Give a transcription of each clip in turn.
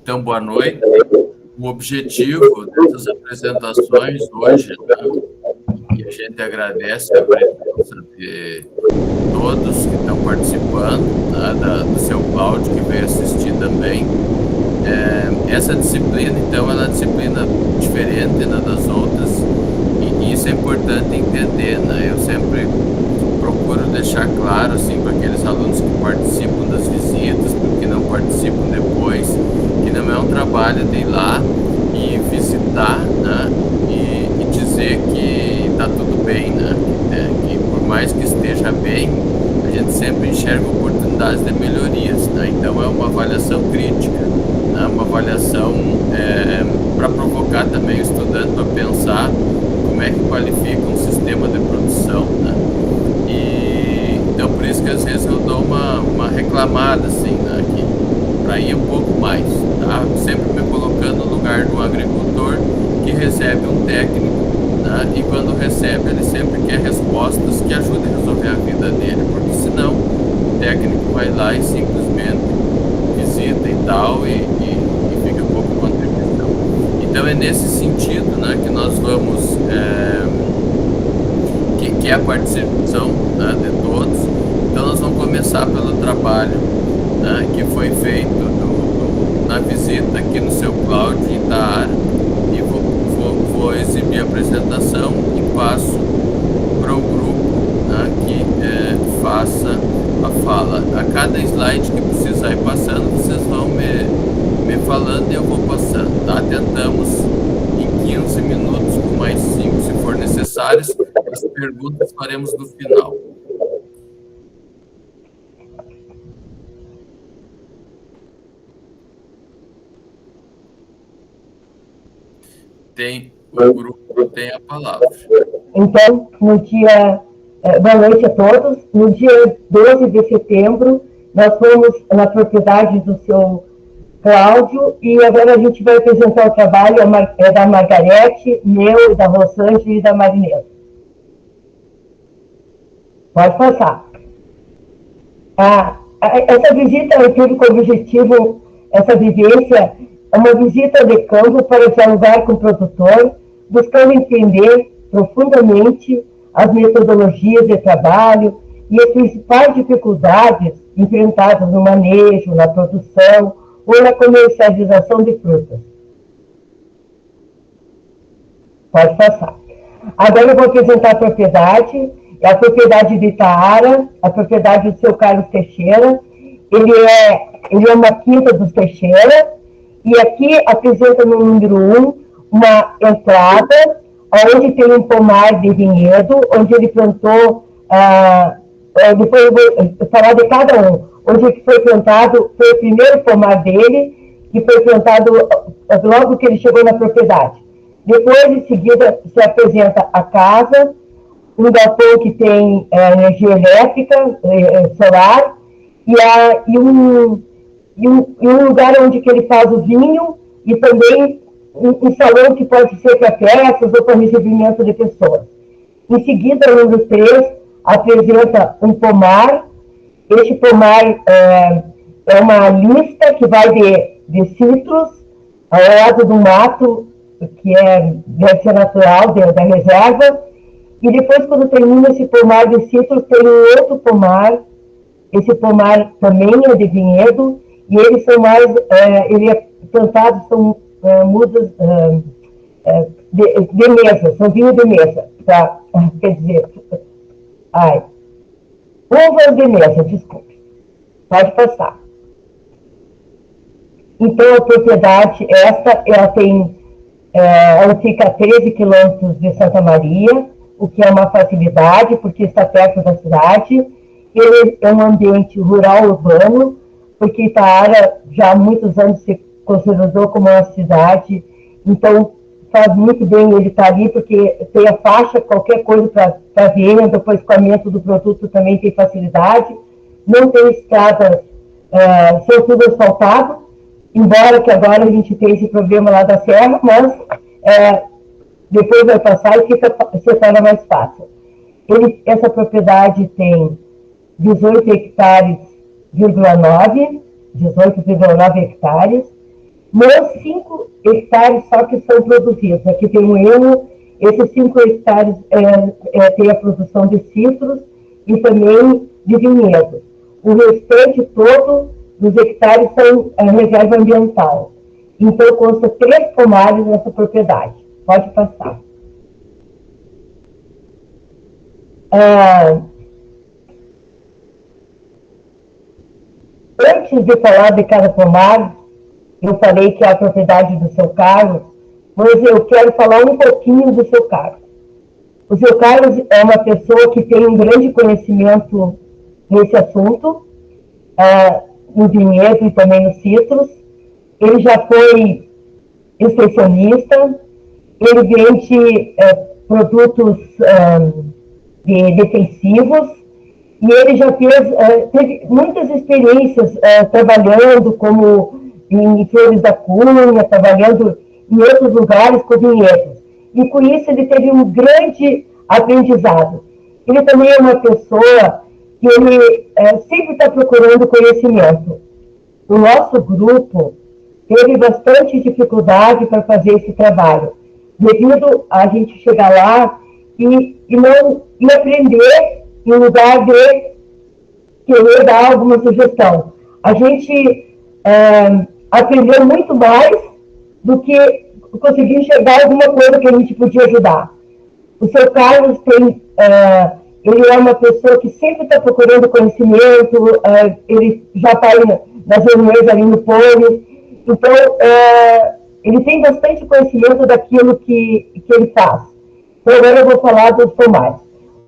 Então, boa noite. O objetivo dessas apresentações hoje, né, e a gente agradece a presença de todos que estão participando, né, do seu Cláudio, que veio assistir também. Essa disciplina, então, ela é uma disciplina diferente, né, das outras, e isso é importante entender, né? Eu sempre procuro deixar claro, assim, para aqueles alunos que participam das visitas, porque não participam depois, que não é um trabalho de ir lá e visitar, né, e dizer que está tudo bem, né, que por mais que esteja bem, a gente sempre enxerga oportunidades de melhorias, né? Então é uma avaliação crítica, né, uma avaliação para provocar também o estudante para pensar como é que qualifica um sistema de produção, né? E então por isso que às vezes eu dou uma reclamada, assim, né, para ir um pouco mais, tá? Sempre me colocando no lugar do agricultor que recebe um técnico, né? E quando recebe, ele sempre quer respostas que ajudem a resolver a vida dele, porque senão o técnico vai lá e simplesmente visita e tal, e fica pouco contribuição. Então é nesse sentido, né, que nós vamos, que é a participação, né, de todos. Então nós vamos começar pelo trabalho, né, que foi feito na visita aqui no seu Cláudio em Itaara, e vou exibir a apresentação e passo para o grupo, né, que faça a fala. A cada slide que precisar ir passando, vocês vão me falando e eu vou passando, tá? Tentamos em 15 minutos, com mais 5 se for necessário. As perguntas faremos no final. O grupo tem a palavra. Então, no dia... boa noite a todos. No dia 12 de setembro, nós fomos na propriedade do seu Cláudio, e agora a gente vai apresentar o trabalho da Margarete, meu, da Rosângela e da Marinesa. Pode passar. Essa visita eu tive como objetivo, essa vivência, é uma visita de campo para dialogar com o produtor, buscando entender profundamente as metodologias de trabalho e as principais dificuldades enfrentadas no manejo, na produção ou na comercialização de frutas. Pode passar. Agora eu vou apresentar a propriedade. É a propriedade de Itaara, a propriedade do seu Carlos Teixeira. Ele é uma quinta dos Teixeira, e aqui apresenta no número 1 uma entrada, onde tem um pomar de vinhedo, onde ele plantou, depois eu vou falar de cada um, onde foi plantado, foi o primeiro pomar dele, que foi plantado logo que ele chegou na propriedade. Depois, em seguida, se apresenta a casa, um galpão que tem energia elétrica, solar, e um lugar onde que ele faz o vinho, e também um salão que pode ser para festas ou para recebimento de pessoas. Em seguida, o número 3 apresenta um pomar. Este pomar é uma lista que vai de citros ao lado do mato, que deve ser natural, da reserva. E depois, quando termina esse pomar de citros, tem um outro pomar. Esse pomar também é de vinhedo, e eles são mais, plantados, são mudas de mesa, são vinho de mesa, tá? Quer dizer, uvas de mesa, desculpe. Pode passar. Então, a propriedade, ela fica a 13 quilômetros de Santa Maria, o que é uma facilidade, porque está perto da cidade. Ele é um ambiente rural urbano, porque Itaara já há muitos anos se consolidou como uma cidade, então faz muito bem ele estar ali, porque tem a faixa, qualquer coisa para venda, para o escoamento do produto também tem facilidade. Não tem estradas, são tudo asfaltado, embora que agora a gente tenha esse problema lá da serra, mas depois vai passar e se torna mais fácil. Essa propriedade tem 18,9 hectares, Nos 5 hectares só que são produzidos. Aqui tem um erro, esses 5 hectares tem a produção de citros e também de vinhedos. O restante todo dos hectares são reserva ambiental. Então, consta 3 pomares nessa propriedade. Pode passar. Antes de falar de cada pomar, eu falei que é a propriedade do seu Carlos, mas eu quero falar um pouquinho do seu Carlos. O seu Carlos é uma pessoa que tem um grande conhecimento nesse assunto, no vinhedo e também nos citros. Ele já foi extensionista, ele vende produtos defensivos, e ele já teve muitas experiências trabalhando como em Flores da Cunha, trabalhando em outros lugares com vinhedos. E com isso ele teve um grande aprendizado. Ele também é uma pessoa que ele sempre está procurando conhecimento. O nosso grupo teve bastante dificuldade para fazer esse trabalho, devido a gente chegar lá e aprender em lugar de querer dar alguma sugestão. A gente aprendeu muito mais do que conseguir enxergar alguma coisa que a gente podia ajudar. O seu Carlos ele é uma pessoa que sempre está procurando conhecimento, ele já está nas reuniões ali no Pônei, então ele tem bastante conhecimento daquilo que ele faz. Então agora eu vou falar dos pomares.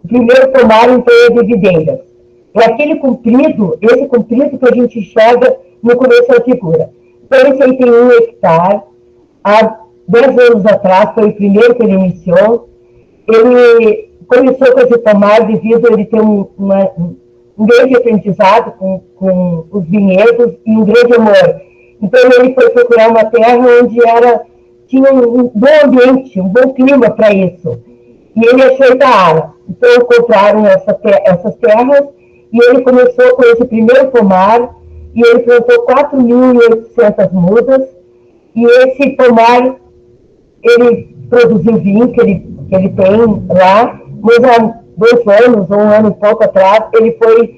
O primeiro pomar, então, é de videiras. É aquele comprido, esse comprido que a gente enxerga no começo da figura. Então esse aí tem 1 hectare, há 10 anos atrás, foi o primeiro que ele iniciou. Ele começou com esse pomar devido a ele ter um grande aprendizado com os vinhedos e um grande amor. Então ele foi procurar uma terra onde tinha um bom ambiente, um bom clima para isso. E ele achou Itaara. Então compraram essas terras e ele começou com esse primeiro pomar e ele plantou 4.800 mudas. E esse pomar, ele produziu vinho que ele tem lá, mas há 2 anos, ou 1 ano e pouco atrás, ele foi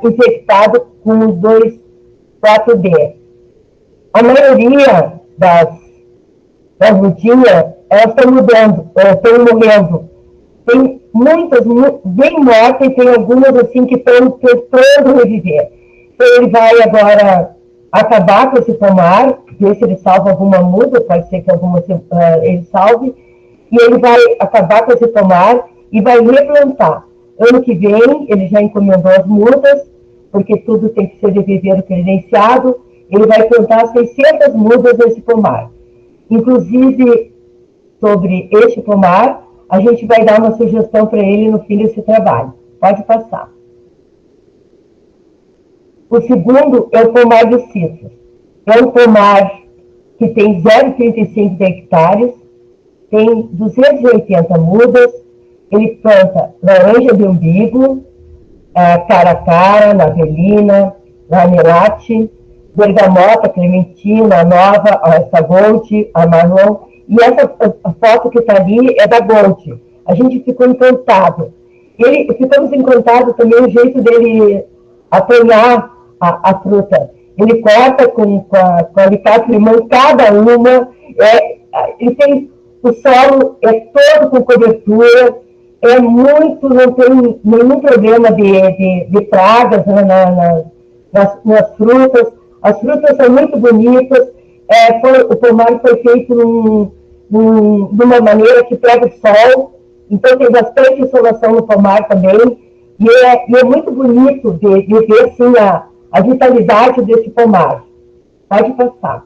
infectado com os 2,4-D. A maioria das mudinhas, elas estão morrendo. Tem muitas bem mortas e tem algumas assim que estão tentando reviver. Então ele vai agora acabar com esse pomar, ver se ele salva alguma muda, pode ser que alguma ele salve, e ele vai acabar com esse pomar e vai replantar. Ano que vem, ele já encomendou as mudas, porque tudo tem que ser de viveiro credenciado, ele vai plantar 600 mudas nesse pomar. Inclusive, sobre este pomar, a gente vai dar uma sugestão para ele no fim desse trabalho. Pode passar. O segundo é o pomar dos citros. É um pomar que tem 0,35 hectares, tem 280 mudas, ele planta laranja de umbigo, caracara, navelina, lamelate, bergamota, clementina, a nova, essa gold, a marrom, e essa foto que está ali é da gold. A gente ficou encantado. Ficamos encantados também o jeito dele apanhar a fruta. Ele corta com alicate limão cada uma, ele tem o solo todo com cobertura, não tem nenhum problema de pragas nas frutas. As frutas são muito bonitas, o pomar foi feito de uma maneira que pega o sol, então tem bastante insolação no pomar também, e é muito bonito de ver assim, a vitalidade desse pomar. Pode passar.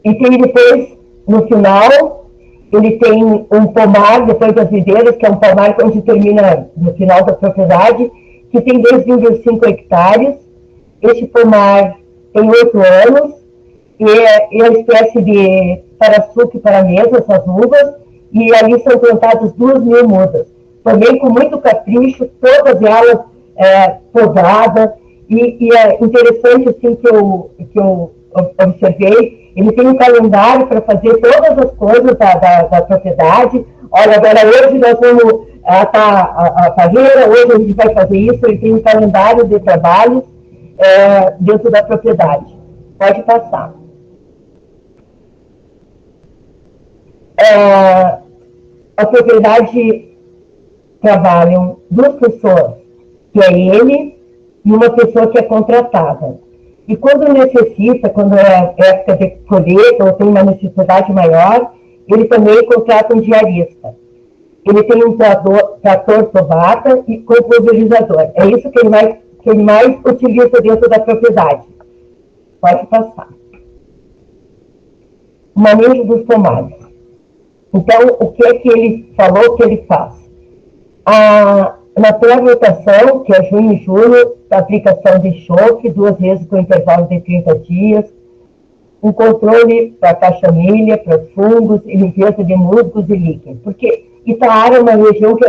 E tem depois, no final, ele tem um pomar, depois das videiras, que é um pomar onde termina no final da propriedade, que tem 2,5 hectares. Este pomar tem 8 anos, e é a espécie de paraçuque para mesa, essas uvas, e ali são plantadas 2.000 mudas. Também com muito capricho, todas elas podadas, E é interessante, assim, que eu observei, ele tem um calendário para fazer todas as coisas da propriedade. Olha, agora hoje nós vamos a carreira, hoje a gente vai fazer isso. Ele tem um calendário de trabalhos dentro da propriedade. Pode passar. A propriedade trabalham duas pessoas, que é ele e uma pessoa que é contratada. E quando necessita, quando é época de colheita ou tem uma necessidade maior, ele também contrata um diarista. Ele tem um trator Tobata e com pulverizador. É isso que ele mais utiliza dentro da propriedade. Pode passar. O manejo dos tomates. Então, o que é que ele falou que ele faz? Na pré-rotação, que é junho e julho, a aplicação de enxofre, 2 vezes com intervalo de 30 dias, um controle para caixamilha, para fungos e limpeza de musgos e líquens. Porque Itaara é uma região que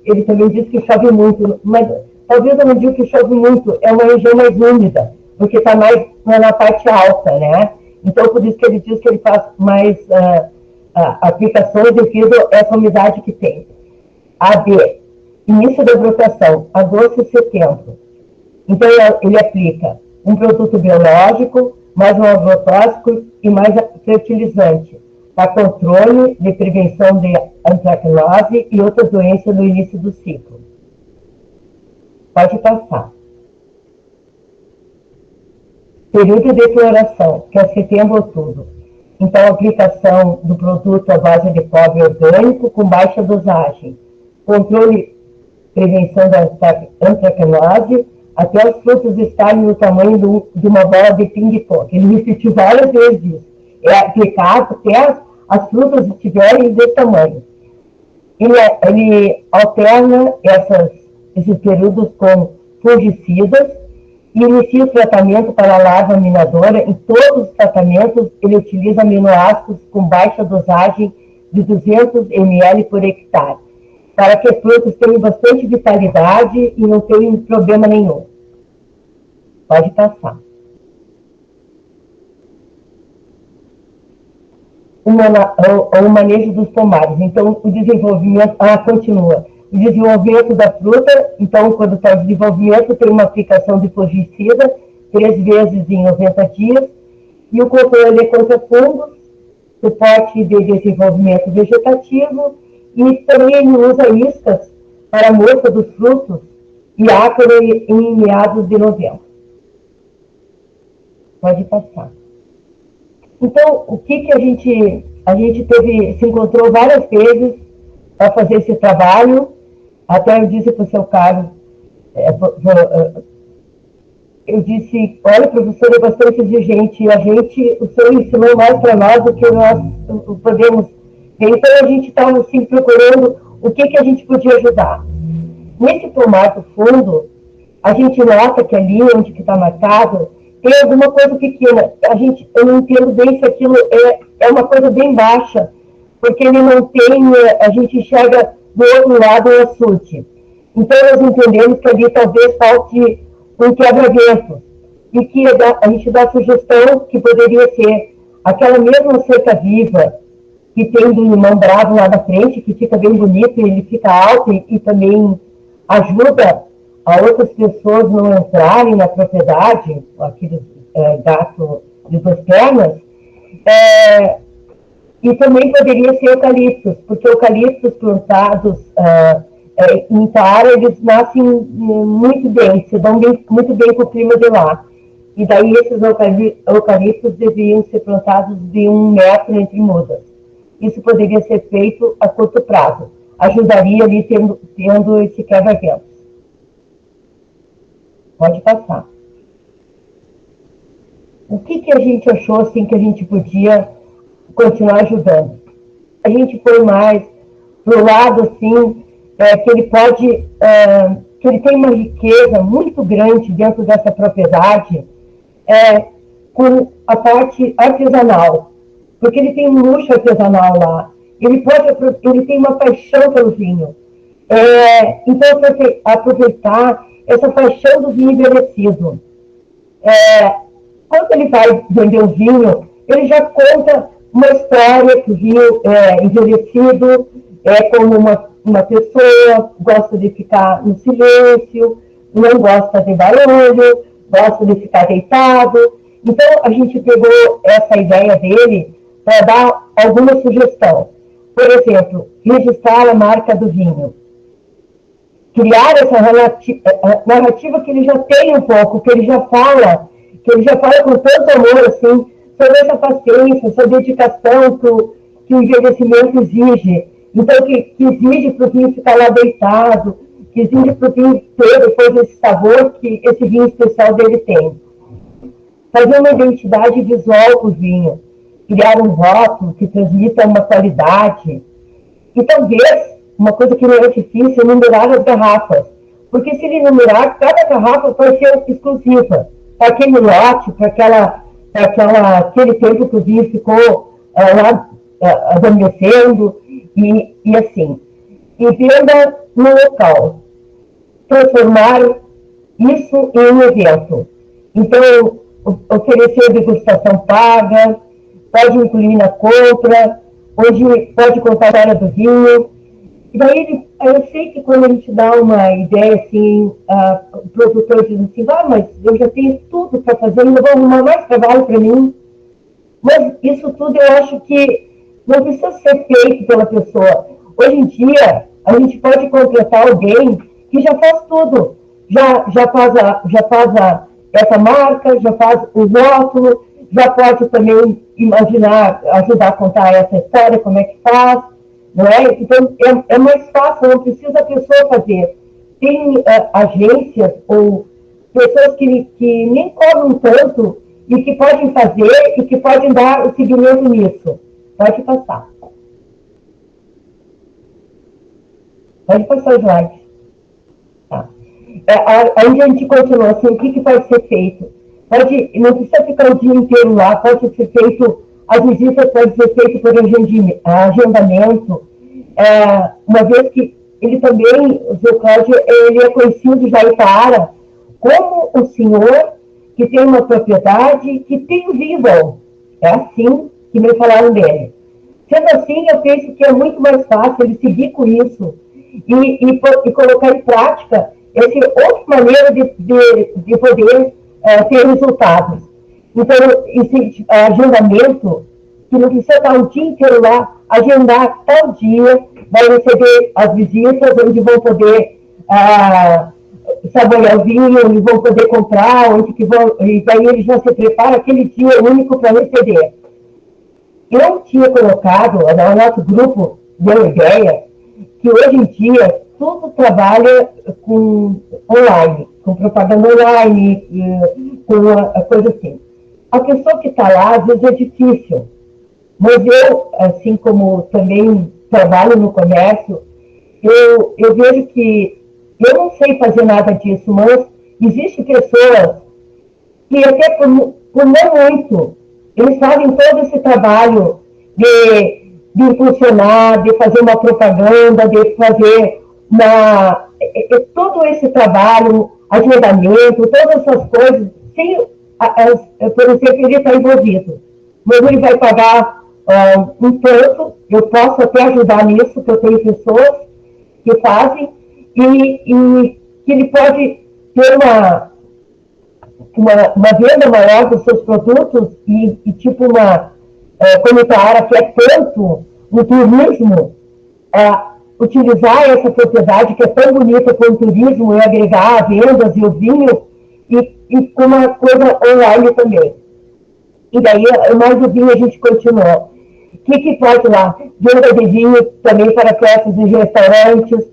ele também diz que chove muito, mas talvez eu não diga que chove muito, é uma região mais úmida, porque está mais na parte alta, né? Então, por isso que ele diz que ele faz mais aplicações devido a essa umidade que tem. AB, início da brotação, agosto e setembro. Então, ele aplica um produto biológico, mais um agrotóxico e mais fertilizante, para controle de prevenção de antracnose e outras doenças no início do ciclo. Pode passar. Período de floração, que é setembro a outubro. Então, a aplicação do produto à base de cobre orgânico com baixa dosagem. Controle, prevenção da antracnose, até os frutos estarem no tamanho de uma bola de ping-pong. Ele repetiu várias vezes isso. É aplicado até as frutas estiverem desse tamanho. Ele alterna esses períodos com fungicidas e inicia o tratamento para a larva minadora. Em todos os tratamentos, ele utiliza aminoácidos com baixa dosagem de 200 ml por hectare, para que as frutas tenham bastante vitalidade e não tenham problema nenhum. Pode passar. O manejo dos pomares. Então, o desenvolvimento... continua. O desenvolvimento da fruta, então, quando está em desenvolvimento, tem uma aplicação de fungicida, 3 vezes em 90 dias, e o controle contra fungos, suporte de desenvolvimento vegetativo, e também ele usa iscas para a mosca dos frutos e ácaro em meados de novembro. Pode passar. Então, o que a gente se encontrou várias vezes para fazer esse trabalho. Até eu disse para o seu Carlos, eu disse, olha, professor, é bastante exigente, o senhor ensinou mais para nós do que nós podemos ver. Então, a gente estava assim, procurando o que a gente podia ajudar. Nesse formato fundo, a gente nota que ali onde está marcado, tem alguma coisa pequena. Eu não entendo bem se aquilo é uma coisa bem baixa, porque ele não tem, a gente enxerga do outro lado o açude. Então, nós entendemos que ali talvez falte um quebra-vento, e que a gente dá a sugestão que poderia ser aquela mesma cerca viva que tem do limão bravo lá na frente, que fica bem bonito, ele fica alto e também ajuda a outras pessoas não entrarem na propriedade, aqueles gatos de 2 pernas, e também poderia ser eucaliptos, porque eucaliptos plantados em Itaara, eles nascem muito bem, se dão muito bem com o clima de lá. E daí esses eucaliptos deveriam ser plantados de 1 metro entre mudas. Isso poderia ser feito a curto prazo. Ajudaria ali tendo esse quebra-ventos. Pode passar. O que a gente achou assim que a gente podia continuar ajudando? A gente foi mais para o lado assim, que ele pode, que ele tem uma riqueza muito grande dentro dessa propriedade, com a parte artesanal, porque ele tem um luxo artesanal lá. Ele tem uma paixão pelo vinho. Então, aproveitar essa paixão do vinho envelhecido. Quando ele vai vender o vinho, ele já conta uma história que o vinho envelhecido é como uma pessoa, gosta de ficar no silêncio, não gosta de barulho, gosta de ficar deitado. Então, a gente pegou essa ideia dele para dar alguma sugestão. Por exemplo, registrar a marca do vinho. Criar essa narrativa que ele já tem um pouco, que ele já fala com tanto amor, assim, sobre essa paciência, essa dedicação que o envelhecimento exige. Então, que exige para o vinho ficar lá deitado, que exige para o vinho ter depois esse sabor que esse vinho especial dele tem. Fazer uma identidade visual para o vinho, criar um rótulo que transmita uma qualidade. E talvez, uma coisa que não é difícil, é numerar as garrafas. Porque se ele numerar, cada garrafa vai ser exclusiva. Para aquele lote, para aquele tempo que o vinho ficou lá adormecendo, e assim. E venda no local. Transformar isso em um evento. Então, oferecer degustação paga, pode incluir na compra, onde pode contar a história do vinho. E daí, eu sei que quando a gente dá uma ideia assim, o produtor diz assim, mas eu já tenho tudo para fazer, ainda vou arrumar mais trabalho para mim. Mas isso tudo eu acho que não precisa ser feito pela pessoa. Hoje em dia, a gente pode contratar alguém que já faz tudo. Já faz essa marca, já faz o rótulo, já pode também imaginar, ajudar a contar essa história, como é que faz, não é? Então, é mais fácil, não precisa a pessoa fazer. Tem agências ou pessoas que nem cobram tanto e que podem fazer e que podem dar o seguimento nisso. Pode passar. Pode passar o slide. Tá. Aí a gente continua assim, o que pode ser feito? Não precisa ficar o dia inteiro lá, pode ser feito, as visitas podem ser feitas por agendamento, uma vez que ele também, o seu Cláudio, ele é conhecido já em Itaara como o senhor que tem uma propriedade que tem um vinho bom. É assim que me falaram dele. Sendo assim, eu penso que é muito mais fácil ele seguir com isso e colocar em prática essa outra maneira de poder ter resultados. Então, esse agendamento, que não precisa estar o dia inteiro lá, agendar tal dia, vai receber as visitas, onde vão poder saborear o vinho, onde vão poder comprar, e daí eles vão se preparar aquele dia único para receber. Eu tinha colocado, o nosso grupo deu ideia, que hoje em dia tudo trabalha com online, com propaganda online, com a coisa assim. A pessoa que está lá, às vezes é difícil, mas eu, assim como também trabalho no comércio, eu vejo que eu não sei fazer nada disso, mas existem pessoas que até por não muito, eles fazem todo esse trabalho de impulsionar, de fazer uma propaganda, de fazer todo esse trabalho, agendamento, todas essas coisas, sem, por exemplo, ele está envolvido. Mas ele vai pagar um tanto, eu posso até ajudar nisso, porque eu tenho pessoas que fazem, e que ele pode ter uma venda maior dos seus produtos e tipo como Itaara quer tanto no turismo, utilizar essa propriedade que é tão bonita com o turismo e agregar vendas e o vinho e com uma coisa online também. E daí, mais o vinho a gente continuou. O que pode lá? Venda de vinho também para festas e restaurantes.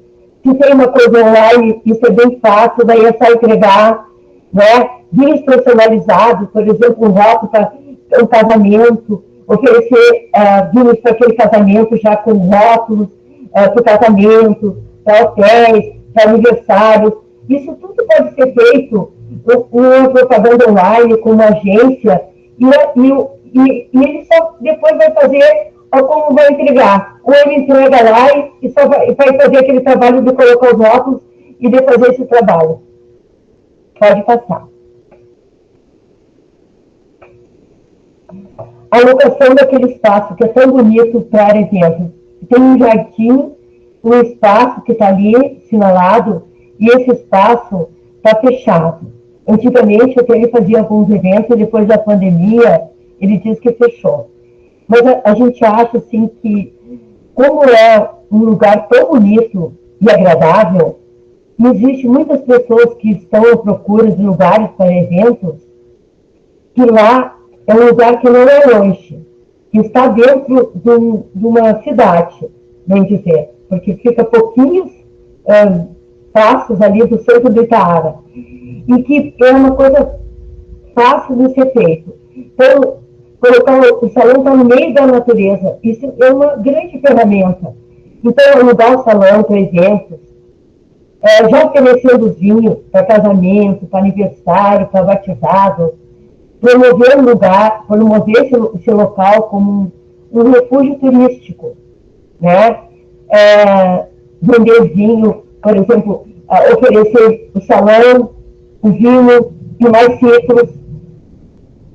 Se tem uma coisa online, isso é bem fácil, daí é só entregar, né? Vinhos personalizados, por exemplo, um rótulo para um casamento, oferecer vinhos para aquele casamento já com rótulos, para o casamento, para hotéis, para aniversários. Isso tudo pode ser feito com propaganda online, com uma agência, e ele só depois vai fazer como vai entregar. Ou ele entrega lá e só vai fazer aquele trabalho de colocar os rótulos e de fazer esse trabalho. Pode passar. A locação daquele espaço que é tão bonito para eventos. Tem um jardim, um espaço que está ali assinalado, e esse espaço está fechado. Antigamente, até ele fazia alguns eventos, e depois da pandemia, ele disse que fechou. Mas a gente acha, assim, que como é um lugar tão bonito e agradável, e existe muitas pessoas que estão à procura de lugares para eventos, que lá é um lugar que não é longe, que está dentro de uma cidade, bem dizer, porque fica pouquinhos passos ali do centro do Itaara, e que é uma coisa fácil de ser feito. Então, colocar o salão está no meio da natureza, isso é uma grande ferramenta. Então, alugar o salão para eventos, já oferecendo vinho para casamento, para aniversário, para batizado, promover um lugar, promover esse local como um refúgio turístico, né? Vender vinho, por exemplo, oferecer o salão, o vinho e mais ciclos.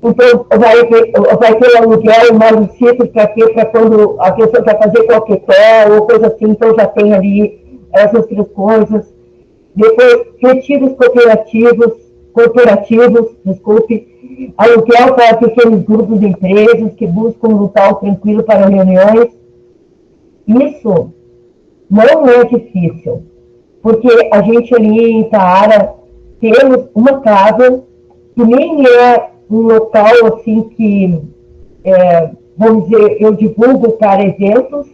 Então, vai ter aluguel, mais os ciclos para quando a pessoa quer fazer qualquer ou coisa assim, então já tem ali essas três coisas. Depois, retiros corporativos, aluguel para pequenos grupos de empresas que buscam um local tranquilo para reuniões. Isso não é difícil, porque a gente ali em Itaara temos uma casa que nem é um local assim que, vamos dizer, eu divulgo para eventos,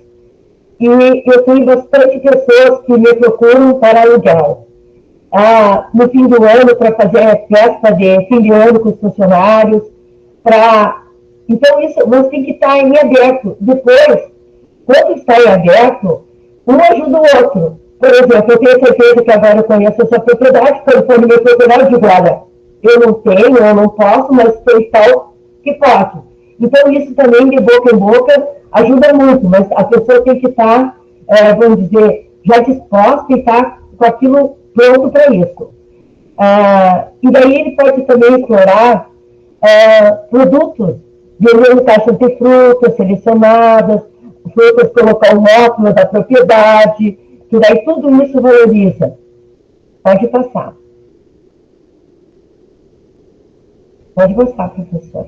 e eu tenho bastante pessoas que me procuram para aluguel. No fim do ano, para fazer festa de fim de ano com os funcionários. Então, isso você tem que estar em aberto. Depois, quando está em aberto, um ajuda o outro. Por exemplo, eu tenho certeza que agora eu conheço essa propriedade, quando for no meu propriedade, eu digo, olha, eu não tenho, eu não posso, mas tem tal que pode. Então, isso também, de boca em boca, ajuda muito, mas a pessoa tem que estar, vamos dizer, já disposta e estar com aquilo pronto para isso. E daí ele pode também explorar produtos, vendendo caixas de frutas selecionadas, frutas colocar o rótulo da propriedade, que daí tudo isso valoriza. Pode passar. Pode passar, professor.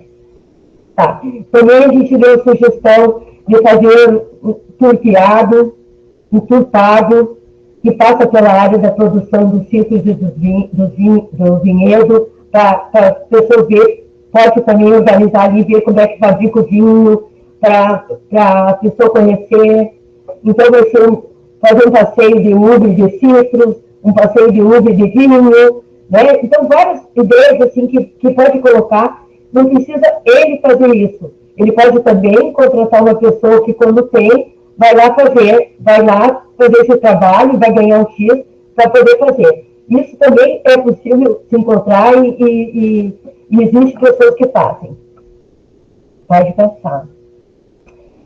Tá. Também a gente deu a sugestão de fazer um tour guiado, um tour pago, que passa pela área da produção dos ciclos e do vinhedo, para a pessoa ver, pode também organizar ali, ver como é que fabrica o vinho, para a pessoa conhecer. Então, vai ser fazer um passeio de uva de citros, um passeio de uva de vinho, né? Então, várias ideias assim, que pode colocar. Não precisa ele fazer isso. Ele pode também contratar uma pessoa que, quando tem, vai lá fazer esse trabalho, vai ganhar um X para poder fazer. Isso também é possível se encontrar e existem pessoas que fazem. Pode passar.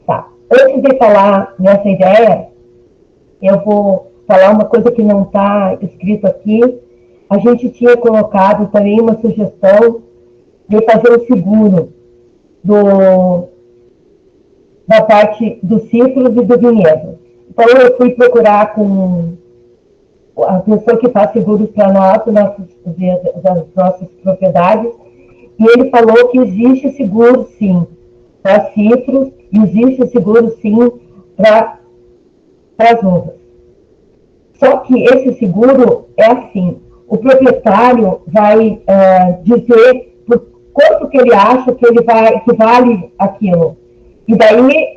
Tá. Antes de falar nessa ideia, eu vou falar uma coisa que não está escrito aqui. A gente tinha colocado também uma sugestão de fazer o seguro da parte dos ciclos e do vinhedo. Então, eu fui procurar com a pessoa que faz seguros para nós, das nossas propriedades, e ele falou que existe seguro, sim, para citros, e existe seguro, sim, para as uvas. Só que esse seguro é assim, o proprietário vai dizer por quanto que ele acha que vale aquilo. E daí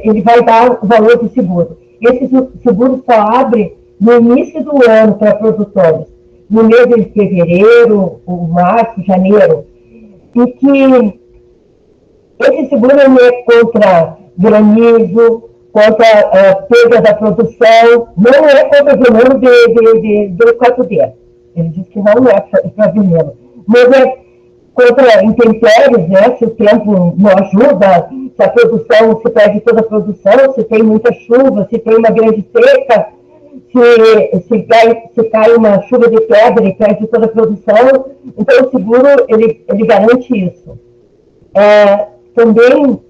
ele vai dar o valor do seguro. Esse seguro só abre no início do ano para produtores, no mês de fevereiro, março, janeiro. E que esse seguro é contra granizo, contra perda da produção, não é contra veneno de 4D. Ele diz que não é para veneno. Mas é contra intempéries, né? Se o tempo não ajuda, se a produção, se perde toda a produção, se tem muita chuva, se tem uma grande seca, se cai uma chuva de pedra e perde toda a produção, então o seguro ele garante isso. Também,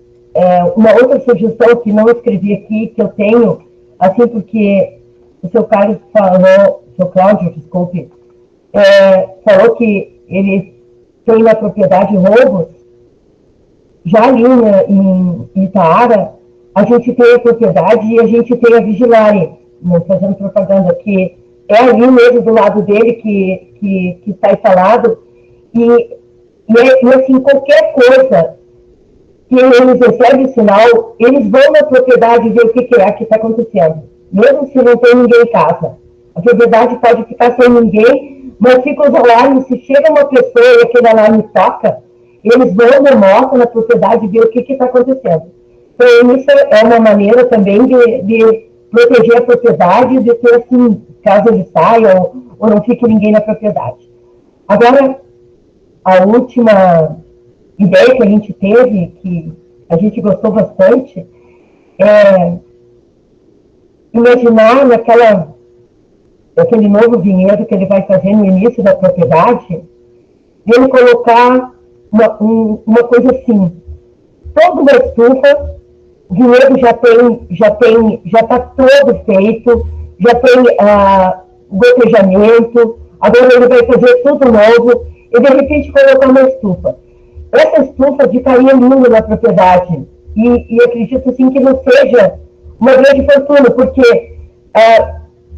uma outra sugestão que não escrevi aqui, que eu tenho, assim, porque o seu Carlos falou, o seu Cláudio, desculpe, falou que ele tem na propriedade roubos. Já ali em Itaara, a gente tem a propriedade e a gente tem a Vigilare, fazendo propaganda, que é ali mesmo do lado dele que está instalado, e assim, qualquer coisa que eles recebem sinal, eles vão na propriedade ver o que é que está acontecendo, mesmo se não tem ninguém em casa. A propriedade pode ficar sem ninguém, mas fica os alarmes, se chega uma pessoa e aquele alarme toca, eles vão na moto, na propriedade, ver o que está acontecendo. Então, isso é uma maneira também de proteger a propriedade, de ter, assim, caso ele saia ou não fique ninguém na propriedade. Agora, a última ideia que a gente teve, que a gente gostou bastante, é imaginar naquele novo vinhedo que ele vai fazer no início da propriedade, ele colocar uma coisa assim, toda uma estufa, o vinhedo já está todo feito, já tem gotejamento, agora ele vai fazer tudo novo, e de repente colocar uma estufa. Essa estufa ficaria linda na propriedade, e acredito assim que não seja uma grande fortuna, porque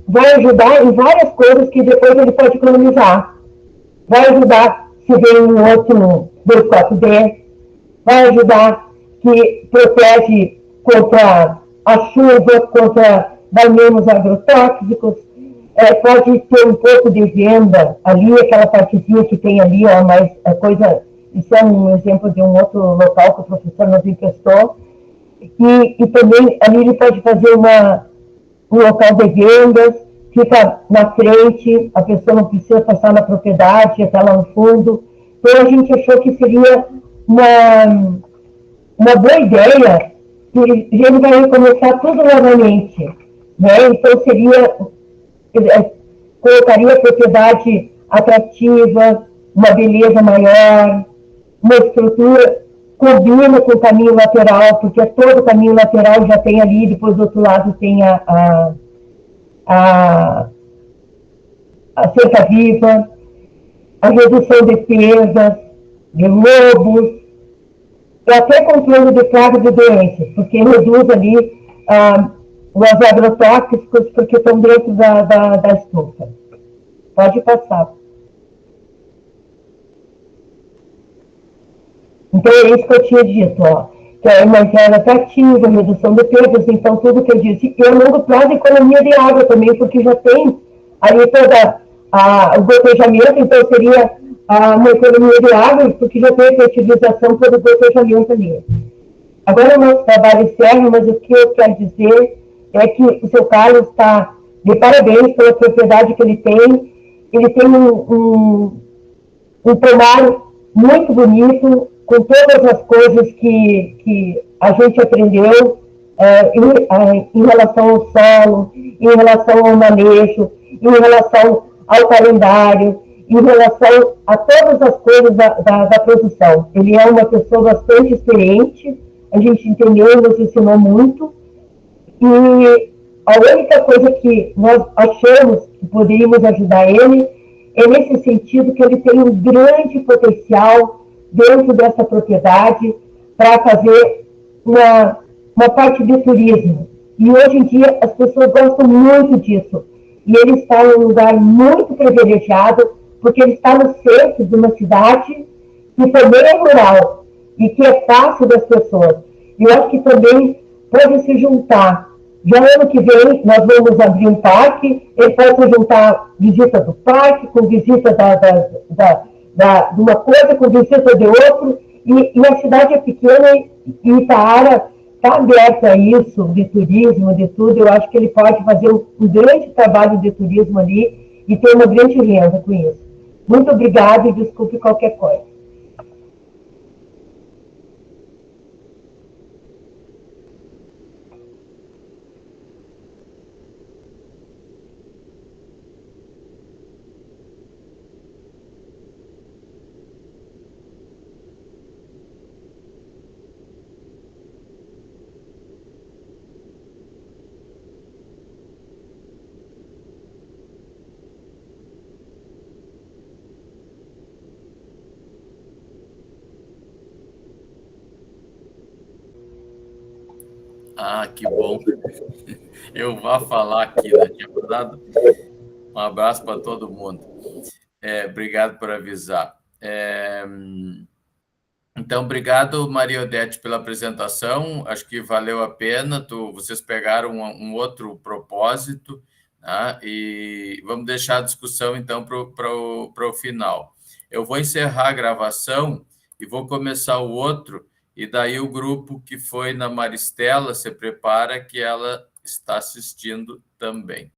vai ajudar em várias coisas que depois ele pode economizar. Vai ajudar se vem um outro 24D, vai ajudar que protege contra a chuva, contra danos agrotóxicos, pode ter um pouco de venda ali, aquela partezinha que tem ali, mas a coisa, isso é um exemplo de um outro local que o professor nos emprestou, e também ali ele pode fazer um local de vendas, fica na frente, a pessoa não precisa passar na propriedade, até lá no fundo. Então a gente achou que seria uma boa ideia, que ele vai começar tudo novamente, né? Então colocaria a propriedade atrativa, uma beleza maior, uma estrutura, combina com o caminho lateral, porque todo o caminho lateral já tem ali, depois do outro lado tem a cerca viva, a redução de perdas, de lobos, e até controle de pragas e doenças, porque reduz ali os agrotóxicos, porque estão dentro da estufa. Pode passar. Então, é isso que eu tinha dito, que é uma reserva atrativa, redução de perdas, então tudo que eu disse. E a longo prazo, economia de água também, porque já tem ali toda o gotejamento, então seria uma economia de água, porque já tem a fertilização por o gotejamento ali. Agora o nosso trabalho encerra, mas o que eu quero dizer é que o seu Carlos está de parabéns pela propriedade que ele tem. Ele tem um pomar muito bonito, com todas as coisas que a gente aprendeu em relação ao solo, em relação ao manejo, em relação ao calendário, em relação a todas as coisas da produção. Ele é uma pessoa bastante experiente, a gente entendeu e nos ensinou muito, e a única coisa que nós achamos que poderíamos ajudar ele é nesse sentido que ele tem um grande potencial dentro dessa propriedade para fazer uma parte de turismo. E hoje em dia as pessoas gostam muito disso. E ele está em um lugar muito privilegiado, porque ele está no centro de uma cidade que também é rural e que é fácil das pessoas. E eu acho que também pode se juntar. Já ano que vem nós vamos abrir um parque, ele pode se juntar visita do parque com visita de uma coisa, com visita de outro, e a cidade é pequena e Itaara está aberta a isso, de turismo, de tudo. Eu acho que ele pode fazer um grande trabalho de turismo ali e ter uma grande renda com isso. Muito obrigada e desculpe qualquer coisa. Ah, que bom. Eu vou falar aqui, né? Tinha dado um abraço para todo mundo. Obrigado por avisar. Então, obrigado, Maria Odete, pela apresentação. Acho que valeu a pena. Vocês pegaram um outro propósito, né? E vamos deixar a discussão, então, para o final. Eu vou encerrar a gravação e vou começar o outro, e daí o grupo que foi na Maristela se prepara, que ela está assistindo também.